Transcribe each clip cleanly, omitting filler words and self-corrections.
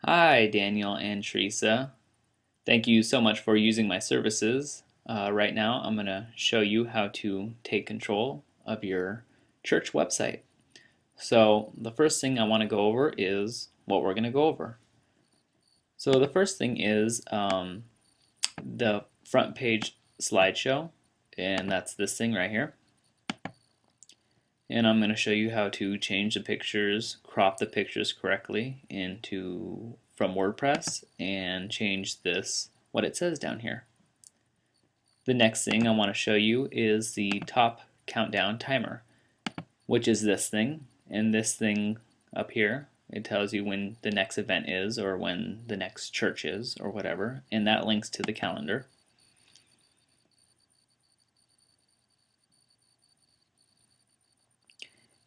Hi, Daniel and Teresa. Thank you so much for using my services. Right now, I'm going to show you how to take control of your church website. So, the first thing I want to go over is what we're going to go over. So, the first thing is the front page slideshow, and that's this thing right here. And I'm going to show you how to change the pictures, crop the pictures correctly from WordPress, and change what it says down here. The next thing I want to show you is the top countdown timer, which is this thing, and this thing up here. It tells you when the next event is, or when the next church is, or whatever, and that links to the calendar.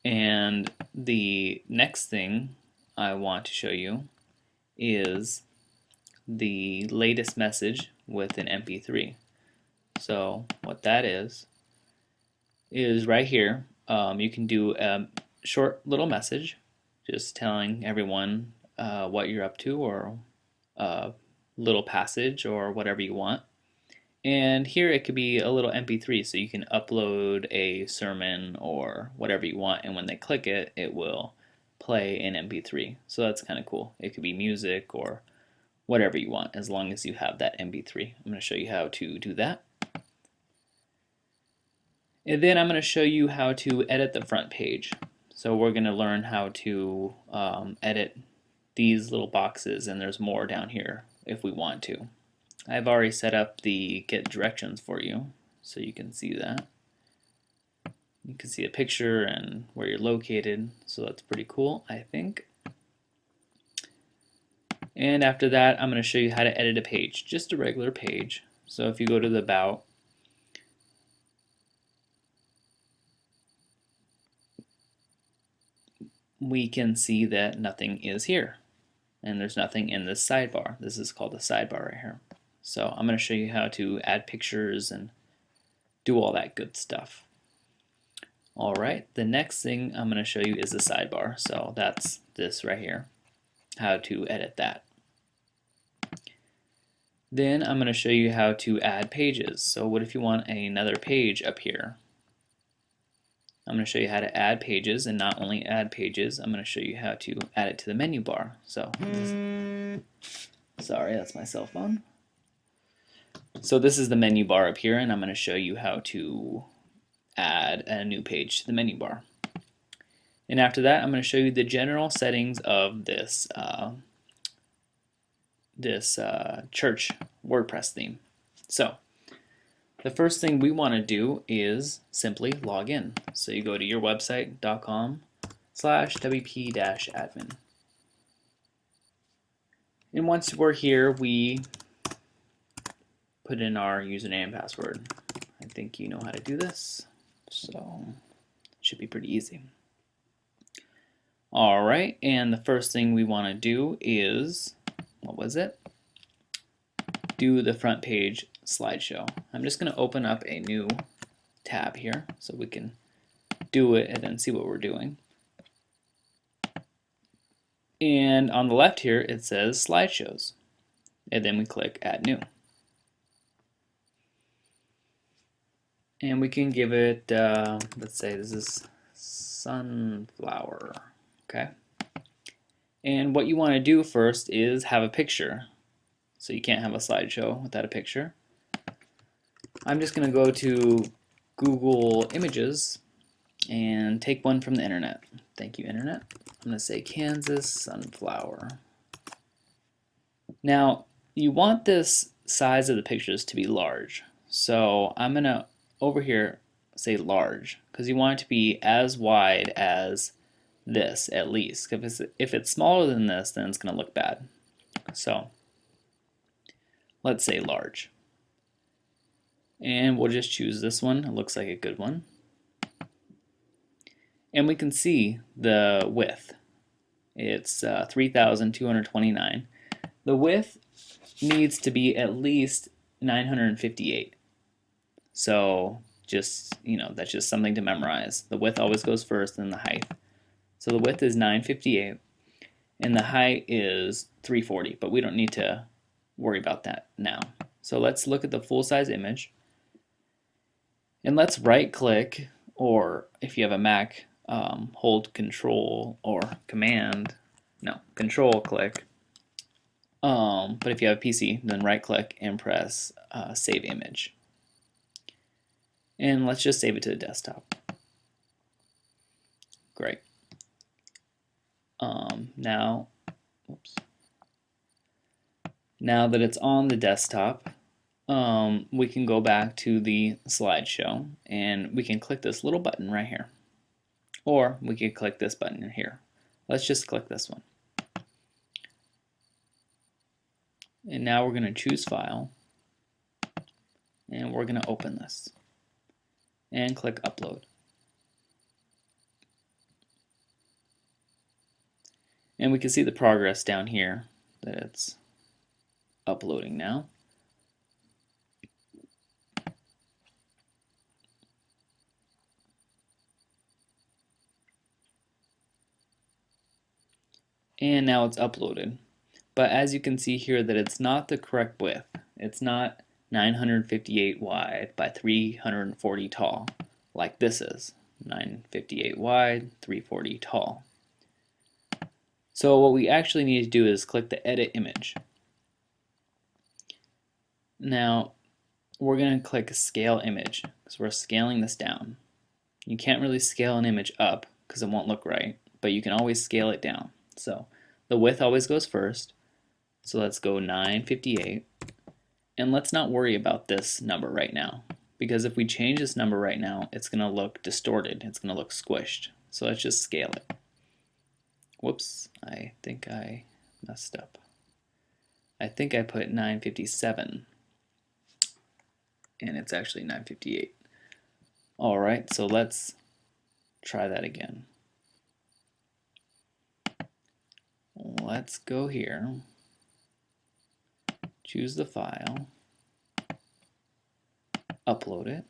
And the next thing I want to show you is the latest message with an MP3. So what that is right here. You can do a short little message just telling everyone what you're up to, or a little passage, or whatever you want. And here it could be a little MP3, so you can upload a sermon or whatever you want, and when they click it, it will play in MP3. So that's kind of cool. It could be music or whatever you want, as long as you have that MP3. I'm going to show you how to do that. And then I'm going to show you how to edit the front page. So we're going to learn how to edit these little boxes, and there's more down here if we want to. I've already set up the get directions for you, so you can see that. You can see a picture and where you're located, so that's pretty cool, I think. And after that, I'm going to show you how to edit a page, just a regular page. So if you go to the About, we can see that nothing is here, and there's nothing in this sidebar. This is called the sidebar right here. So I'm going to show you how to add pictures and do all that good stuff. Alright, the next thing I'm going to show you is the sidebar. So that's this right here, how to edit that. Then I'm going to show you how to add pages. So what if you want another page up here? I'm going to show you how to add pages, and not only add pages, I'm going to show you how to add it to the menu bar. So sorry, that's my cell phone. So this is the menu bar up here, and I'm going to show you how to add a new page to the menu bar. And after that, I'm going to show you the general settings of this church WordPress theme. So the first thing we want to do is simply log in. So you go to yourwebsite.com/wp-admin. And once we're here, we put in our username and password. I think you know how to do this, so it should be pretty easy. Alright, and the first thing we want to do is, what was it? Do the front page slideshow. I'm just going to open up a new tab here so we can do it and then see what we're doing. And on the left here it says slideshows, and then we click add new. And we can give it, let's say this is sunflower, okay? And what you want to do first is have a picture. So you can't have a slideshow without a picture. I'm just going to go to Google Images and take one from the internet. Thank you, internet. I'm going to say Kansas sunflower. Now, you want this size of the pictures to be large. So I'm going to, over here, say large, because you want it to be as wide as this at least. If it's smaller than this, then it's going to look bad. So let's say large. And we'll just choose this one. It looks like a good one. And we can see the width. It's 3,229. The width needs to be at least 958. So just, that's just something to memorize. The width always goes first, then the height. So the width is 958. and the height is 340, but we don't need to worry about that now. So let's look at the full-size image, and let's right-click, or if you have a Mac, hold Control or Command, no, Control click. But if you have a PC, then right-click and press Save Image. And let's just save it to the desktop. Great. Now that it's on the desktop, we can go back to the slideshow and we can click this little button right here. Or we could click this button here. Let's just click this one. And now we're going to choose File, and we're going to open this and click Upload. And we can see the progress down here that it's uploading now. And now it's uploaded. But as you can see here that it's not the correct width. It's not 958 wide by 340 tall like this is. 958 wide, 340 tall. So what we actually need to do is click the Edit Image. Now we're going to click Scale Image because we're scaling this down. You can't really scale an image up because it won't look right, but you can always scale it down. So the width always goes first. So let's go 958. And let's not worry about this number right now, because if we change this number right now, it's going to look distorted. It's going to look squished. So let's just scale it. Whoops, I think I messed up. I think I put 957, and it's actually 958. All right, so let's try that again. Let's go here, choose the file, upload it,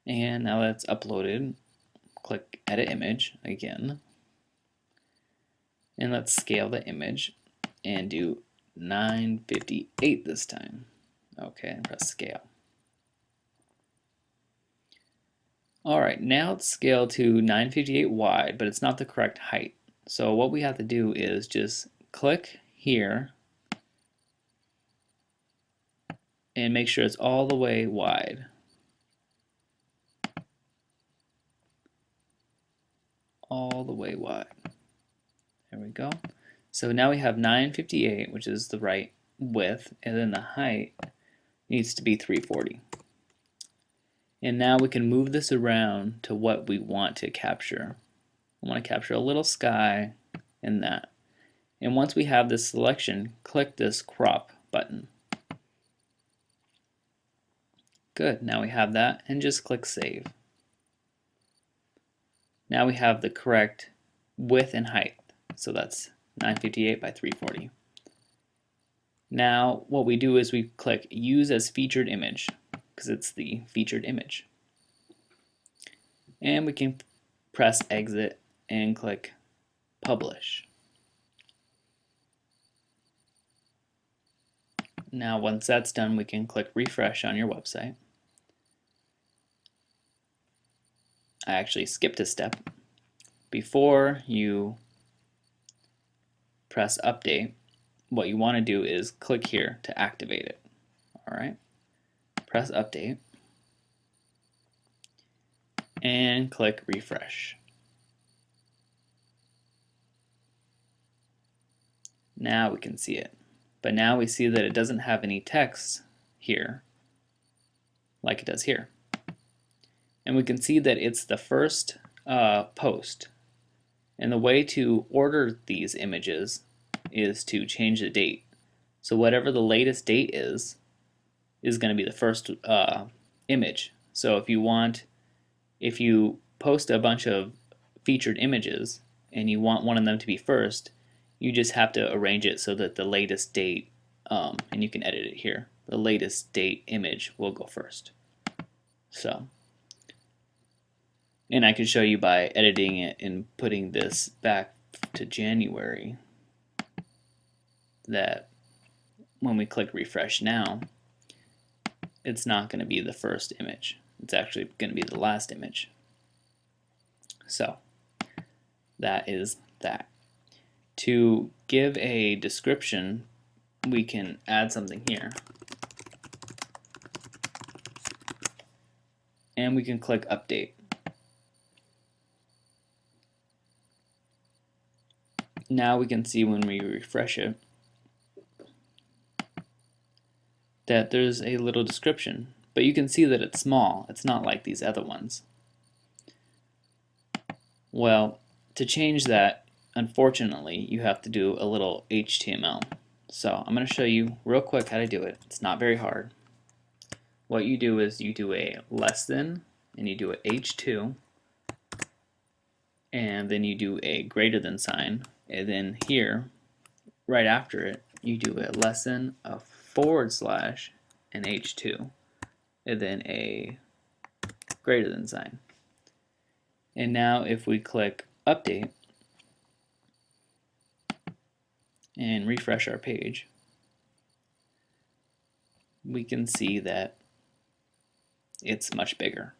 and now that's uploaded. Click Edit Image again, and let's scale the image and do 958 this time. Okay, and press Scale. Alright, now it's scaled to 958 wide, but it's not the correct height. So what we have to do is just click here and make sure it's all the way wide. All the way wide. There we go. So now we have 958, which is the right width, and then the height needs to be 340. And now we can move this around to what we want to capture. I want to capture a little sky and that. And once we have this selection, click this crop button. Good, now we have that, and just click Save. Now we have the correct width and height. So that's 958 by 340. Now what we do is we click Use as Featured Image, because it's the featured image. And we can press Exit and click Publish. Now once that's done, we can click Refresh on your website. I actually skipped a step. Before you press Update, what you want to do is click here to activate it. Alright, press Update and click Refresh. Now we can see it. But now we see that it doesn't have any text here like it does here. And we can see that it's the first post. And the way to order these images is to change the date. So whatever the latest date is going to be the first image. So if you post a bunch of featured images and you want one of them to be first, you just have to arrange it so that the latest date, and you can edit it here, the latest date image will go first. So, and I can show you by editing it and putting this back to January that when we click refresh now, it's not going to be the first image. It's actually going to be the last image. So that is that. To give a description, we can add something here. And we can click update. Now we can see when we refresh it that there's a little description, but you can see that it's small. It's not like these other ones. Well, to change that, unfortunately, you have to do a little HTML. So I'm going to show you real quick how to do it. It's not very hard. What you do is you do a less than, and you do a H2, and then you do a greater than sign, and then here, right after it, you do a less than, a forward slash, and H2, and then a greater than sign. And now if we click update and refresh our page, we can see that it's much bigger.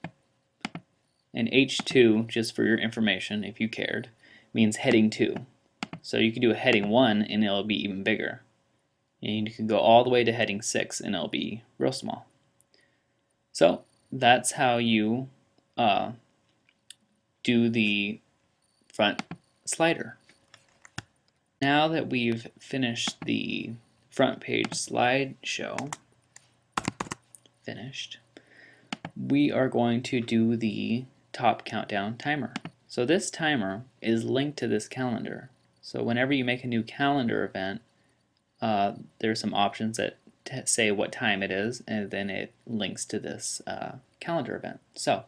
And H2, just for your information, if you cared, means heading 2. So you can do a heading 1 and it'll be even bigger. And you can go all the way to heading 6 and it'll be real small. So that's how you do the front slider. Now that we've finished the front page slideshow, finished, we are going to do the top countdown timer. So this timer is linked to this calendar. So whenever you make a new calendar event, there's some options that say what time it is, and then it links to this calendar event. So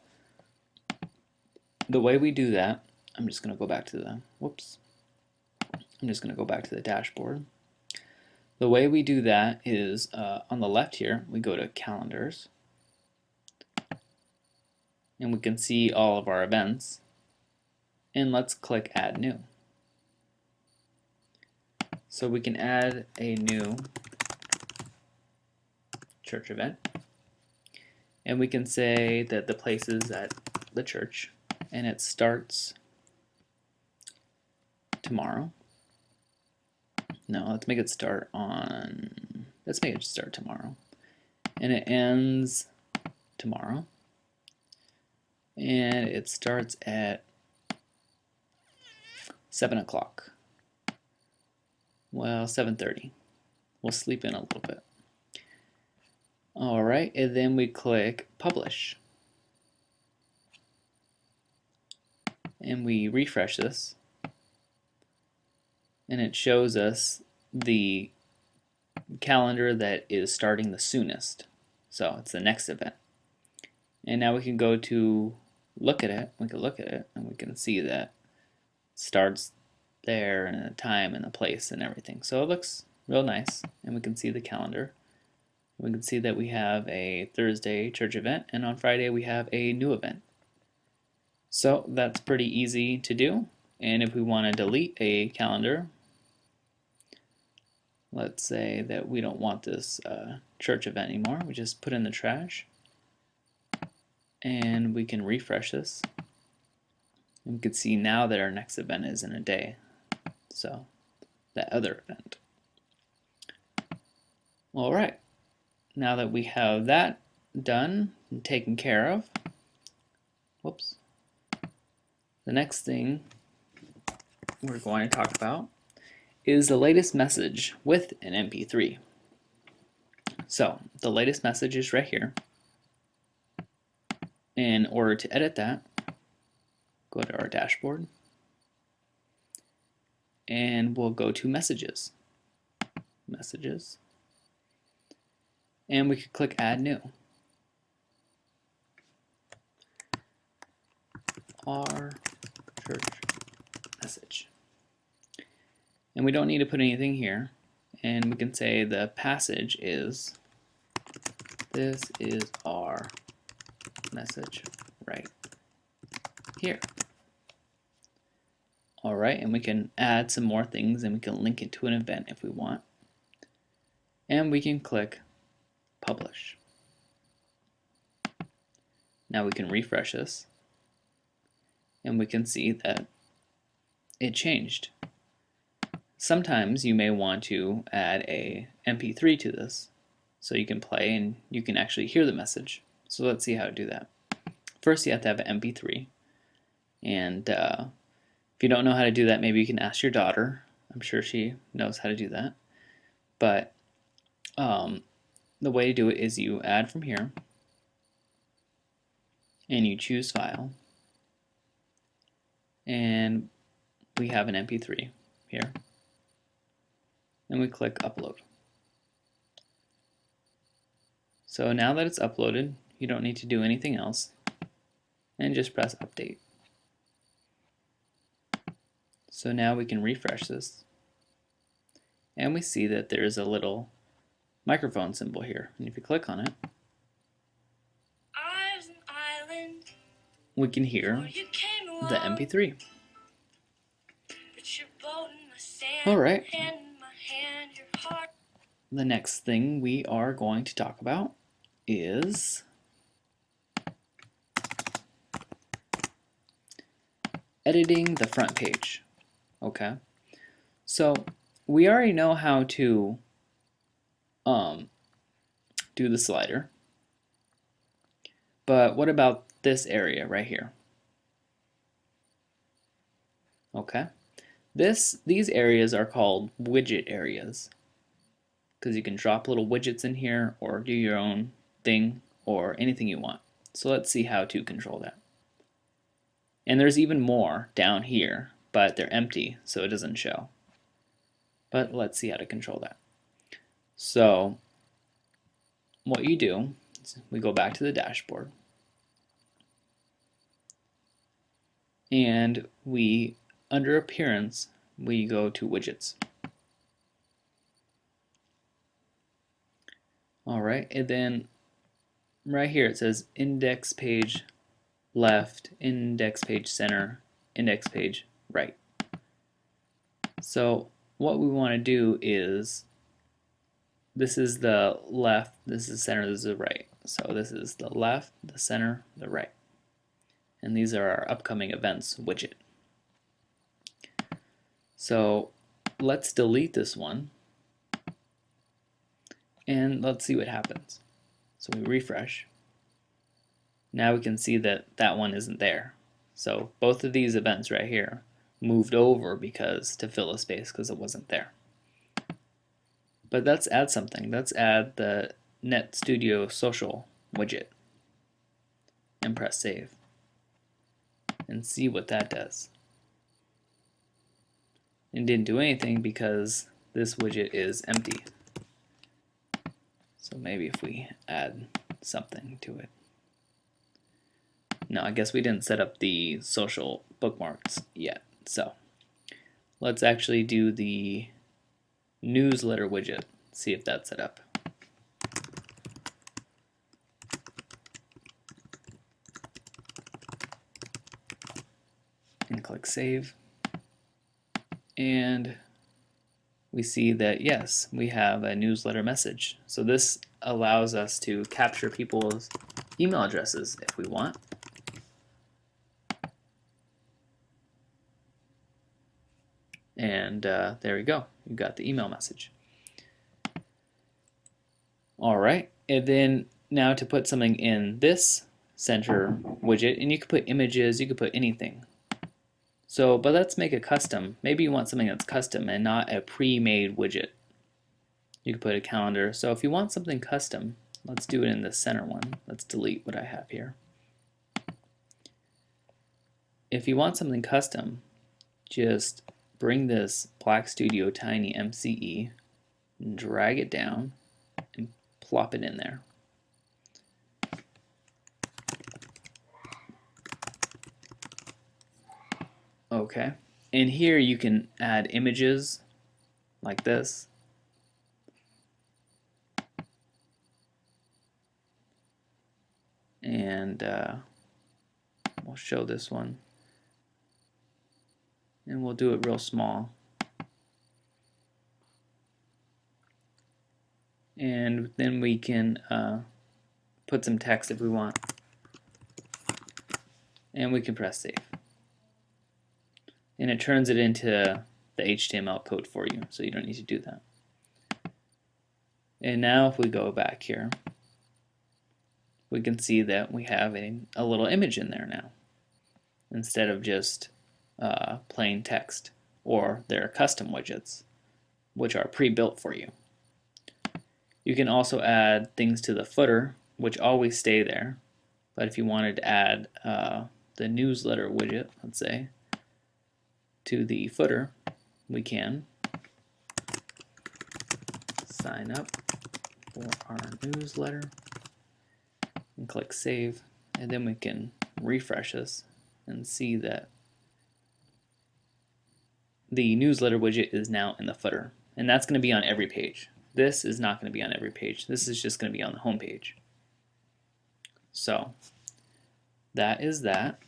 the way we do that, I'm just going to go back to the, I'm just going to go back to the dashboard. The way we do that is on the left here, we go to calendars, and we can see all of our events, and let's click add new. So we can add a new church event, and we can say that the place is at the church and it starts tomorrow. No, let's make it start tomorrow, and it ends tomorrow, and it starts at 7 o'clock. Well, 7:30. We'll sleep in a little bit. Alright, and then we click publish. And we refresh this. And it shows us the calendar that is starting the soonest. So it's the next event. And now we can go to look at it. We can look at it and we can see that it starts there and the time and the place and everything. So it looks real nice, and we can see the calendar. We can see that we have a Thursday church event, and on Friday we have a new event. So that's pretty easy to do. And if we want to delete a calendar, let's say that we don't want this church event anymore, we just put in the trash, and we can refresh this. And we can see now that our next event is in a day. So that other event. Alright, now that we have that done and taken care of, the next thing we're going to talk about is the latest message with an MP3. So the latest message is right here. In order to edit that, go to our dashboard, and we'll go to messages, and we could click add new. our church message. And we don't need to put anything here. And we can say the passage is, this is our message right here. Alright, and we can add some more things and we can link it to an event if we want. And we can click publish. Now we can refresh this and we can see that it changed. Sometimes you may want to add a MP3 to this so you can play and you can actually hear the message. So let's see how to do that. First you have to have an MP3, and if you don't know how to do that, maybe you can ask your daughter. I'm sure she knows how to do that. But the way to do it is you add from here and you choose file, and we have an MP3 here, and we click upload. So now that it's uploaded, you don't need to do anything else, and just press update. So now we can refresh this, and we see that there's a little microphone symbol here, and if you click on it, we can hear the MP3. Alright, the next thing we are going to talk about is editing the front page. Okay, so we already know how to do the slider, but what about this area right here? Okay, these areas are called widget areas because you can drop little widgets in here or do your own thing or anything you want. So let's see how to control that. And there's even more down here, but they're empty, so it doesn't show. But let's see how to control that. So what you do is we go back to the dashboard, and we, under appearance, we go to widgets. Alright, and then right here it says index page left, index page center, index page right. So what we want to do is, this is the left, this is the center, this is the right. So this is the left, the center, the right. And these are our upcoming events widget. So let's delete this one and let's see what happens. So we refresh. Now we can see that that one isn't there. So both of these events right here moved over because to fill a space because it wasn't there. But let's add something. Let's add the Net Studio Social widget and press save and see what that does. It didn't do anything because this widget is empty. So maybe if we add something to it. No, I guess we didn't set up the social bookmarks yet. So let's actually do the newsletter widget, see if that's set up. And click save. And we see that yes, we have a newsletter message. So this allows us to capture people's email addresses if we want. And there we go, you got the email message. Alright, and then now to put something in this center widget, and you could put images, you could put anything. So, but let's make it custom. Maybe you want something that's custom and not a pre-made widget. You could put a calendar. So if you want something custom, let's do it in the center one. Let's delete what I have here. If you want something custom, just bring this Black Studio Tiny MCE and drag it down and plop it in there. Okay, and here you can add images like this. And we'll show this one. And we'll do it real small. And then we can put some text if we want. And we can press save. And it turns it into the HTML code for you, so you don't need to do that. And now if we go back here, we can see that we have a little image in there now, instead of just plain text, or their custom widgets, which are pre-built for you. You can also add things to the footer, which always stay there, but if you wanted to add the newsletter widget, let's say, to the footer, we can sign up for our newsletter and click save, and then we can refresh this and see that the newsletter widget is now in the footer, and that's going to be on every page. This is not going to be on every page. This is just going to be on the home page. So that is that.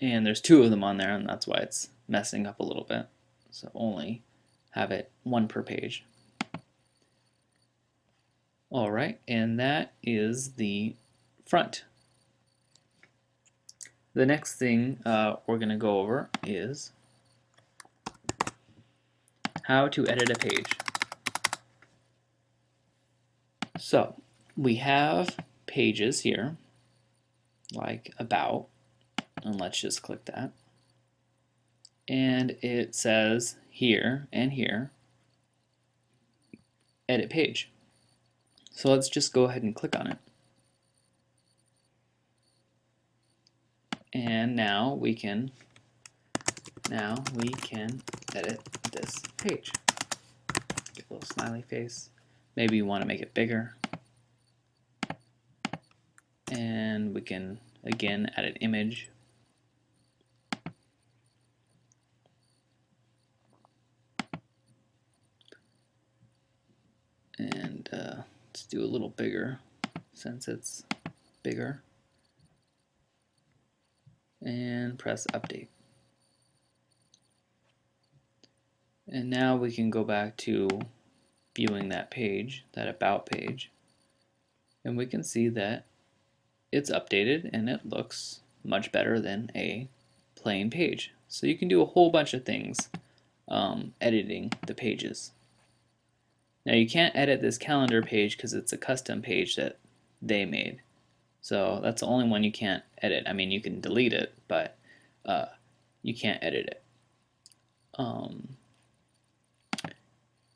And there's two of them on there, and that's why it's messing up a little bit. So only have it one per page. Alright, and that is the front. The next thing we're going to go over is how to edit a page. So we have pages here, like About, and let's just click that. And it says here and here, Edit Page. So let's just go ahead and click on it. And now we can edit this page. Get a little smiley face. Maybe you want to make it bigger. And we can again add an image. And let's do a little bigger since it's bigger. And press update. And now we can go back to viewing that page, that About page, and we can see that it's updated and it looks much better than a plain page. So you can do a whole bunch of things editing the pages. Now you can't edit this calendar page because it's a custom page that they made. So that's the only one you can't edit. I mean, you can delete it, but you can't edit it.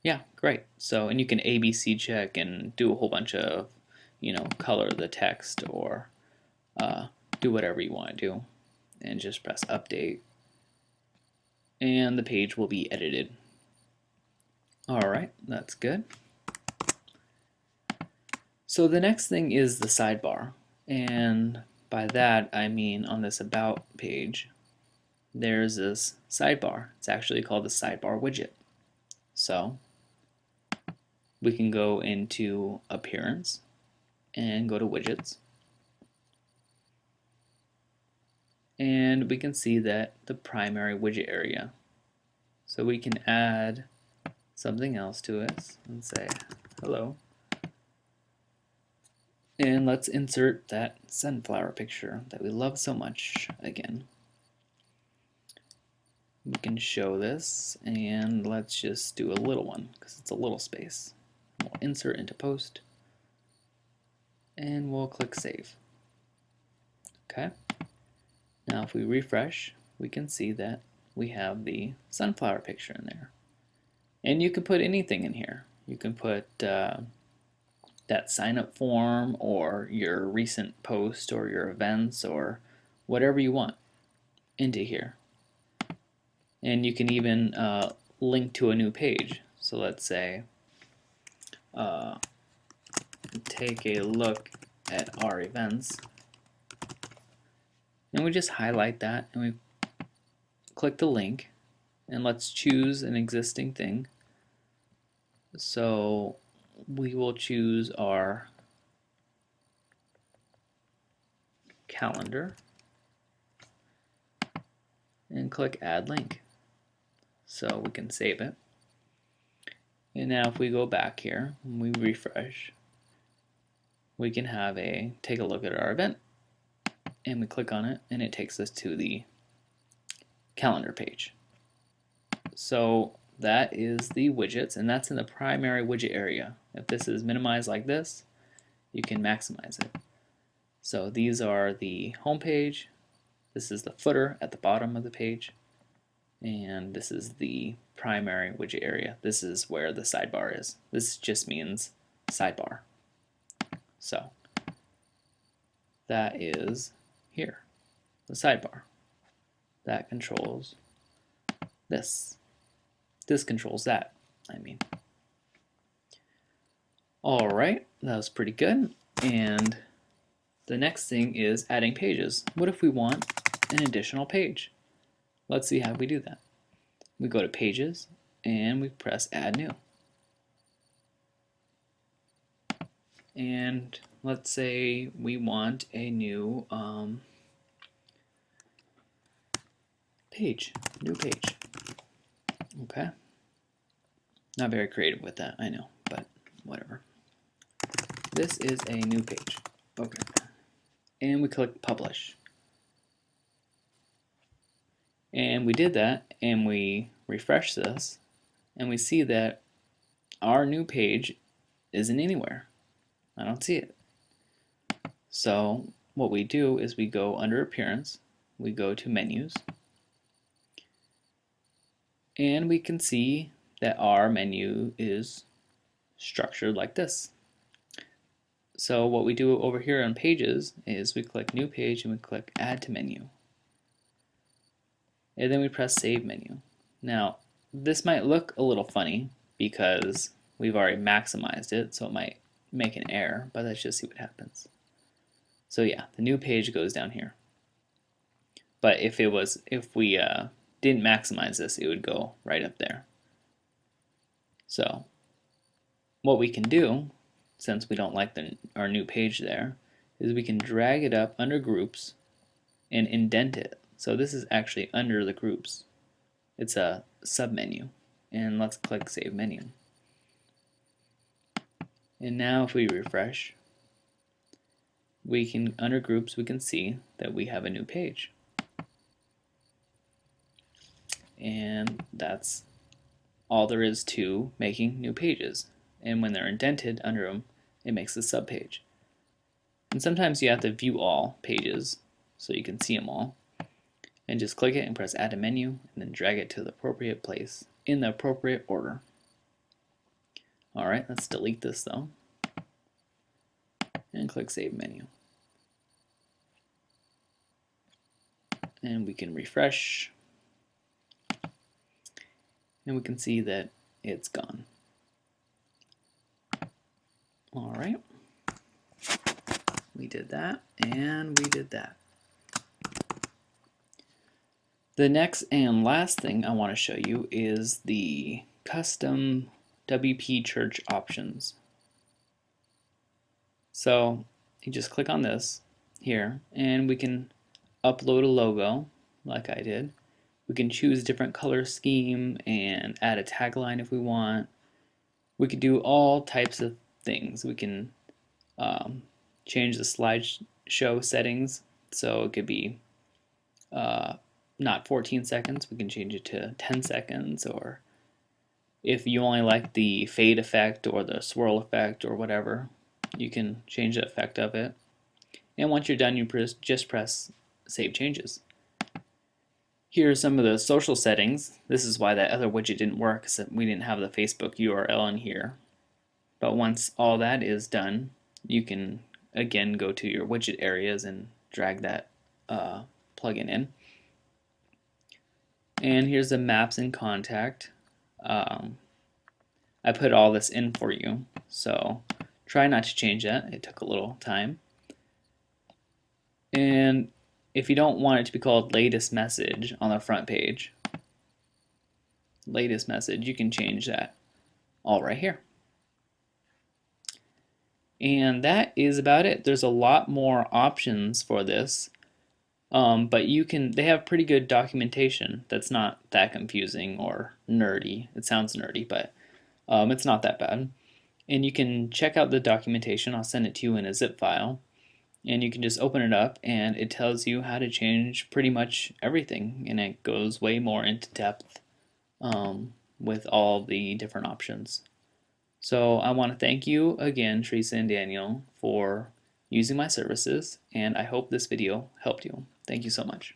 Yeah, great. So, and you can ABC check and do a whole bunch of, color the text or do whatever you want to do. And just press update. And the page will be edited. Alright, that's good. So the next thing is the sidebar. And by that I mean on this About page, there's this sidebar. It's actually called the sidebar widget. So we can go into Appearance and go to Widgets. And we can see that the primary widget area. So we can add something else to it and say hello. And let's insert that sunflower picture that we love so much again. We can show this, and let's just do a little one because it's a little space. We'll insert into post, and we'll click save. Okay. Now if we refresh, we can see that we have the sunflower picture in there. And you can put anything in here. You can put that sign-up form or your recent post or your events or whatever you want into here. And you can even link to a new page. So let's say take a look at our events. And we just highlight that and we click the link, and let's choose an existing thing. So we will choose our calendar and click add link. So we can save it. And now if we go back here and we refresh, we can take a look at our event, and we click on it and it takes us to the calendar page. So that is the widgets, and that's in the primary widget area. If this is minimized like this, you can maximize it. So these are the home page, this is the footer at the bottom of the page, and this is the primary widget area. This is where the sidebar is. This just means sidebar. So that is here, the sidebar. That controls this. This controls that, I mean. Alright, that was pretty good. And the next thing is adding pages. What if we want an additional page? Let's see how we do that. We go to Pages and we press Add New. And let's say we want a new new page. Okay. Not very creative with that, I know, but whatever. This is a new page. Okay. And we click Publish. And we did that, and we refresh this, and we see that our new page isn't anywhere. I don't see it. So what we do is we go under Appearance, we go to Menus, and we can see that our menu is structured like this. So what we do over here on Pages is we click New Page and we click Add to Menu. And then we press Save Menu. Now, this might look a little funny because we've already maximized it, so it might make an error, but let's just see what happens. So yeah, the new page goes down here. But if we didn't maximize this, it would go right up there. So what we can do, since we don't like our new page there, is we can drag it up under Groups and indent it. So this is actually under the groups. It's a submenu. And let's click Save Menu. And now if we refresh, we can, under Groups, we can see that we have a new page. And that's all there is to making new pages. And when they're indented under them, it makes a subpage. And sometimes you have to view all pages so you can see them all. And just click it and press Add to Menu, and then drag it to the appropriate place in the appropriate order. Alright, let's delete this though. And click Save Menu. And we can refresh. And we can see that it's gone. Alright. We did that, and we did that. The next and last thing I want to show you is the custom WP Church options. So you just click on this here, and we can upload a logo like I did. We can choose different color scheme and add a tagline if we want. We could do all types of things. We can change the slideshow settings, so it could be not 14 seconds, we can change it to 10 seconds, or if you only like the fade effect or the swirl effect or whatever, you can change the effect of it. And once you're done, you just press Save Changes. Here are some of the social settings. This is why that other widget didn't work, because we didn't have the Facebook URL in here. But once all that is done, you can again go to your widget areas and drag that plugin in. And here's the maps and contact. I put all this in for you, so Try not to change that. It took a little time. And if you don't want it to be called latest message on the front page, latest message, you can change that all right here. And that is about it. There's a lot more options for this, but they have pretty good documentation that's not that confusing or nerdy. It sounds nerdy, but it's not that bad. And you can check out the documentation. I'll send it to you in a zip file. And you can just open it up and it tells you how to change pretty much everything. And it goes way more into depth with all the different options. So I want to thank you again, Teresa and Daniel, for using my services, and I hope this video helped you. Thank you so much.